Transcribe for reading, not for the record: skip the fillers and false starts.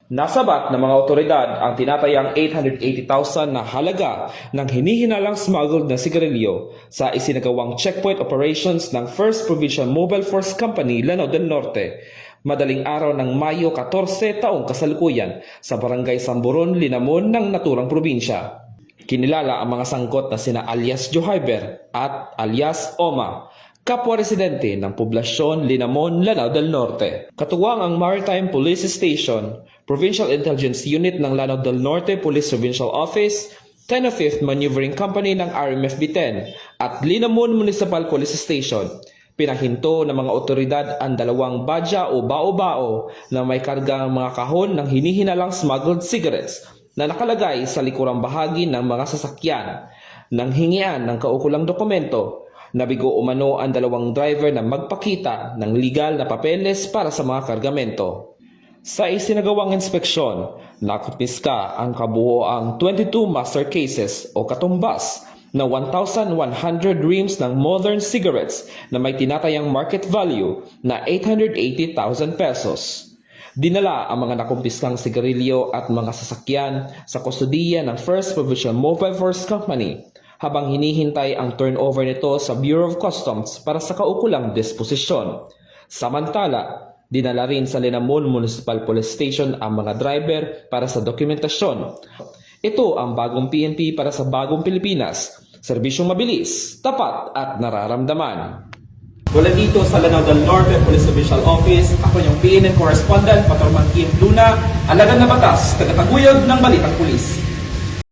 Nasabat ng mga otoridad ang tinatayang 880,000 na halaga ng hinihinalang smuggled na sigarilyo sa isinagawang checkpoint operations ng 1st Provincial Mobile Force Company, Lanao del Norte, madaling araw ng Mayo 14 taong kasalukuyan sa Barangay Samburon, Linamon ng naturang probinsya. Kinilala ang mga sangkot na sina alias Johyber at alias Oma, kapwa residente ng poblasyon Linamon, Lanao del Norte. Katuwang ang Maritime Police Station, Provincial Intelligence Unit ng Lanao del Norte Police Provincial Office, 10th Maneuvering Company ng RMFB-10 at Linamon Municipal Police Station. Pinahinto ng mga otoridad ang dalawang badya o bao-bao na may kargang mga kahon ng hinihinalang smuggled cigarettes na nakalagay sa likurang bahagi ng mga sasakyan. Nang hingian ng kaukulang dokumento, nabigo umano ang dalawang driver na magpakita ng legal na papeles para sa mga kargamento. Sa isinagawang inspeksyon, nakumpiska ang kabuoang 22 master cases o katumbas na 1,100 reams ng modern cigarettes na may tinatayang market value na 880,000 pesos. Dinala ang mga nakumpiskang sigarilyo at mga sasakyan sa kustodiya ng 1st Provincial Mobile Force Company habang hinihintay ang turnover nito sa Bureau of Customs para sa kaukulang disposisyon. Samantala, dinala rin sa Linamon Municipal Police Station ang mga driver para sa dokumentasyon. Ito ang bagong PNP para sa bagong Pilipinas. Serbisyong mabilis, tapat at nararamdaman. Mula dito sa Lanao del Norte Police Official Office, ako yung PNN Correspondent, Patrolman Kim Luna, alagan na batas, tagataguyod ng Balitang Pulis.